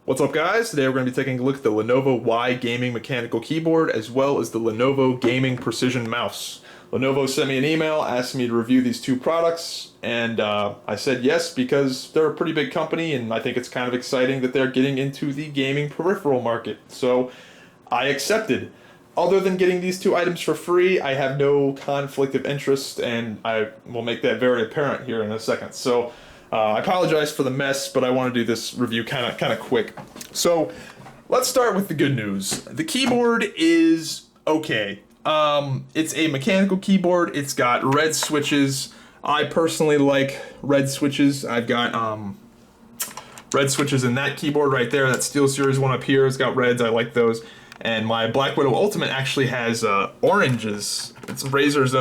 What's up, guys? Today we're going to be taking a look at the Lenovo Y Gaming Mechanical Keyboard as well as the Lenovo Gaming Precision Mouse. Lenovo sent me an email, asked me to review these two products, and I said yes because they're a pretty big company and I think it's kind of exciting that they're getting into the gaming peripheral market. So I accepted. Other than getting these two items for free, I have no conflict of interest, and I will make that very apparent here in a second. So I apologize for the mess, but I want to do this review kind of quick. So let's start with the good news. The keyboard is okay. It's a mechanical keyboard. It's got red switches. I personally like red switches. I've got red switches in that keyboard right there. That SteelSeries one up here has got reds. I like those. And my Black Widow Ultimate actually has oranges. It's Razer's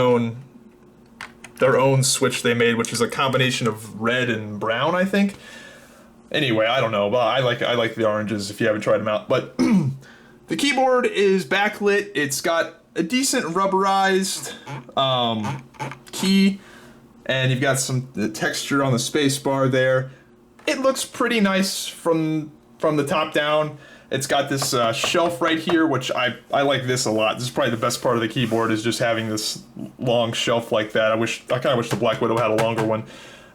their own switch they made, which is a combination of red and brown, I think. Anyway, I don't know, but I like the oranges if you haven't tried them out. But the keyboard is backlit. It's got a decent rubberized key, and you've got some texture on the space bar there. It looks pretty nice from the top down. It's got this shelf right here, which I like this a lot. This is probably the best part of the keyboard, is just having this long shelf like that. I kind of wish the Black Widow had a longer one.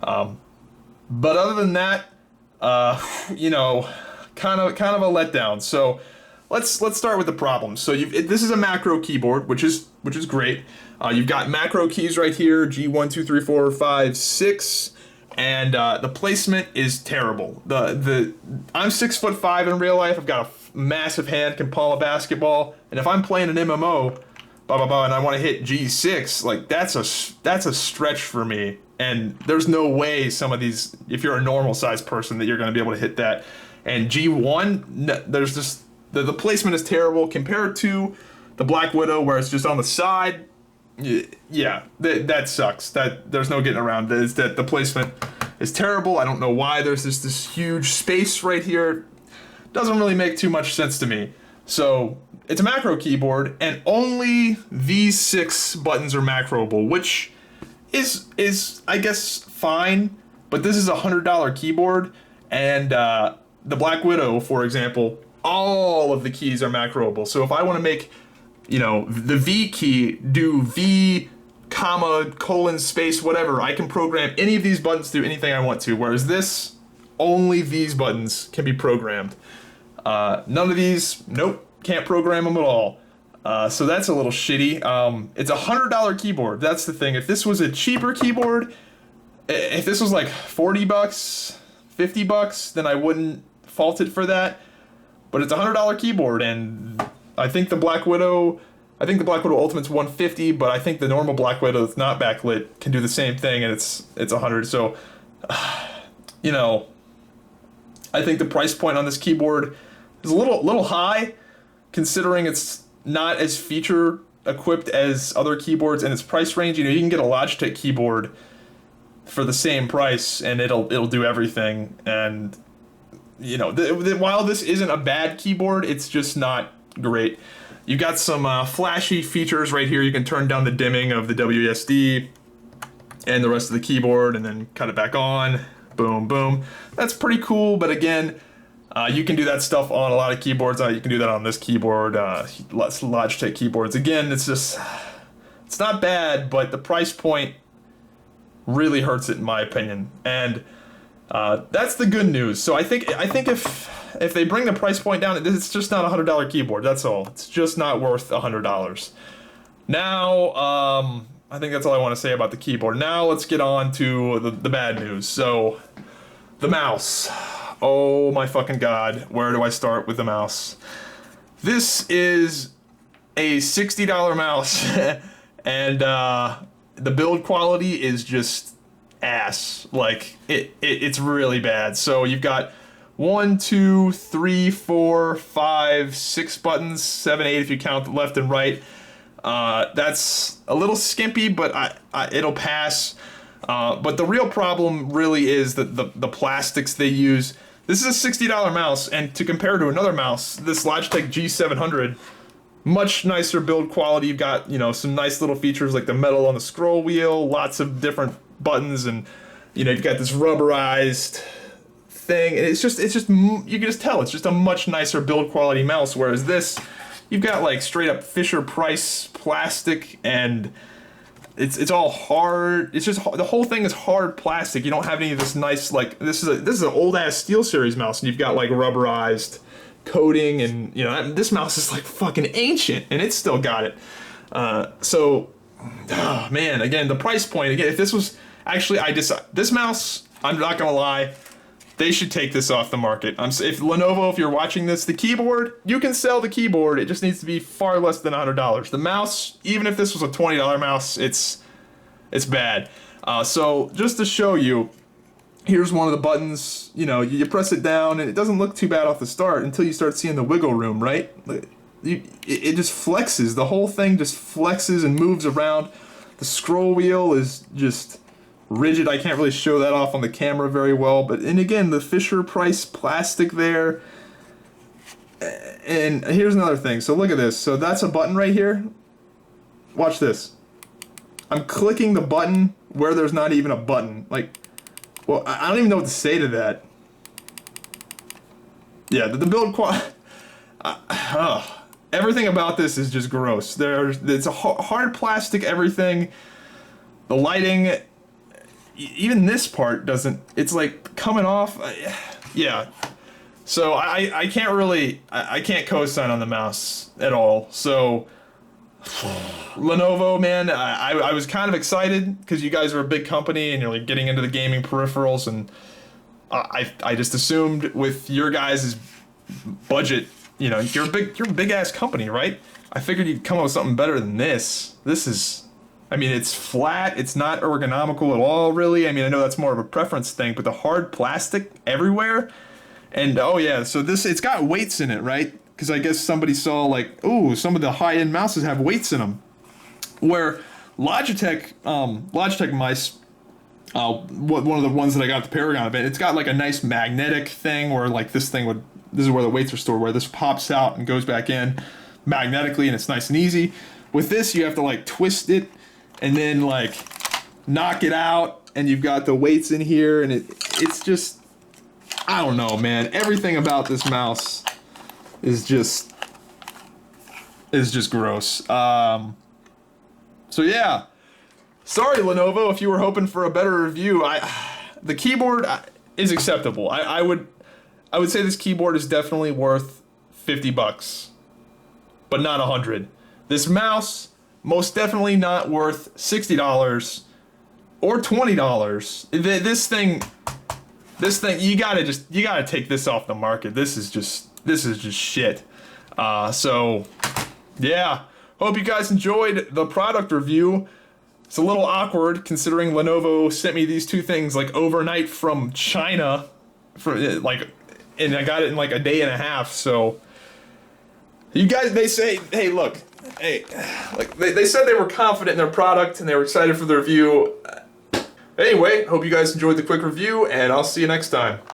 But other than that, kind of a letdown. So let's start with the problem. So this is a macro keyboard, which is great. You've got macro keys right here, G1, 2, 3, 4, 5, 6. And the placement is terrible. I'm 6'5" in real life. I've got a massive hand, can palm a basketball, and if I'm playing an MMO, and I want to hit G6, like that's a stretch for me. And there's no way some of these, if you're a normal sized person, that you're going to be able to hit that. And G1, there's just the placement is terrible compared to the Black Widow, where it's just on the side. Yeah, that sucks. There's no getting around it. Is that the placement is terrible. I don't know why there's this huge space right here. Doesn't really make too much sense to me. So it's a macro keyboard, and only these 6 buttons are macroable, which is I guess fine. But this is a $100 keyboard, and the Black Widow, for example, all of the keys are macroable. So if I want to make the V key, do V, comma, colon, space, whatever. I can program any of these buttons to do anything I want to, whereas this, only these buttons can be programmed. None of these, nope, can't program them at all. So that's a little shitty. It's a $100 keyboard, that's the thing. If this was a cheaper keyboard, if this was like $40, $50, then I wouldn't fault it for that. But it's a $100 keyboard, and I think the Black Widow Ultimate's $150, but I think the normal Black Widow that's not backlit can do the same thing, and it's $100. So, I think the price point on this keyboard is a little high, considering it's not as feature equipped as other keyboards in its price range. You can get a Logitech keyboard for the same price, and it'll do everything. And while this isn't a bad keyboard, it's just not great. You've got some flashy features right here. You can turn down the dimming of the WSD and the rest of the keyboard and then cut it back on. Boom, boom. That's pretty cool, but again, you can do that stuff on a lot of keyboards. You can do that on this keyboard, lots of Logitech keyboards. Again, it's not bad, but the price point really hurts it in my opinion. And that's the good news. So I think if they bring the price point down, it's just not a $100 keyboard. That's all. It's just not worth $100. Now, I think that's all I want to say about the keyboard. Now let's get on to the bad news. So, the mouse. Oh my fucking god. Where do I start with the mouse? This is a $60 mouse, and the build quality is just ass. Like, it's really bad. So you've got 1, 2, 3, 4, 5, 6 buttons, 7, 8 if you count the left and right. That's a little skimpy, but it'll pass. But the real problem really is that the plastics they use. This is a $60 mouse, and to compare to another mouse, this Logitech G700, much nicer build quality. You've got some nice little features like the metal on the scroll wheel, lots of different buttons, and you've got this rubberized thing. And you can just tell it's just a much nicer build quality mouse. Whereas this, you've got like straight up Fisher Price plastic, and it's all hard. It's just the whole thing is hard plastic. You don't have any of this nice, like, this is an old ass SteelSeries mouse, and you've got like rubberized coating, and you know this mouse is like fucking ancient, and it's still got it. Oh man, again, the price point. Again, if this was actually, this mouse, I'm not gonna lie, they should take this off the market. If Lenovo, if you're watching this, the keyboard, you can sell the keyboard. It just needs to be far less than $100. The mouse, even if this was a $20 mouse, it's bad. So just to show you, here's one of the buttons. You know, you press it down, and it doesn't look too bad off the start until you start seeing the wiggle room, right? It just flexes. The whole thing just flexes and moves around. The scroll wheel is just rigid. I can't really show that off on the camera very well, but and again, the Fisher Price plastic there. And here's another thing. So look at this. So that's a button right here. Watch this. I'm clicking the button where there's not even a button. Like, well, I don't even know what to say to that. Yeah, the build quality. Everything about this is just gross. It's a hard plastic, everything. The lighting, even this part doesn't, it's like coming off. Yeah. So I can't really, I can't co-sign on the mouse at all. So Lenovo, man, I was kind of excited because you guys are a big company and you're like getting into the gaming peripherals, and I just assumed with your guys' budget, you know, you're a big ass company, right? I figured you'd come up with something better than this. This is, I mean, it's flat. It's not ergonomical at all, really. I mean, I know that's more of a preference thing, but the hard plastic everywhere. And oh yeah, so it's got weights in it, right? Because I guess somebody saw like, oh, some of the high-end mouses have weights in them. Where Logitech mice, one of the ones that I got at the Paragon event, it's got like a nice magnetic thing where like this is where the weights are stored, where this pops out and goes back in magnetically, and it's nice and easy. With this, you have to like twist it and then like knock it out, and you've got the weights in here, and it's just, I don't know, man. Everything about this mouse is just gross. So yeah, sorry Lenovo if you were hoping for a better review. The keyboard is acceptable. I would say this keyboard is definitely worth $50, but not $100. This mouse, most definitely not worth $60 or $20. This thing, you gotta take this off the market. This is just shit. So yeah, hope you guys enjoyed the product review. It's a little awkward considering Lenovo sent me these two things like overnight from China, and I got it in like a day and a half. So you guys, they say, hey, look, hey, like they said they were confident in their product and they were excited for the review. Anyway, hope you guys enjoyed the quick review, and I'll see you next time.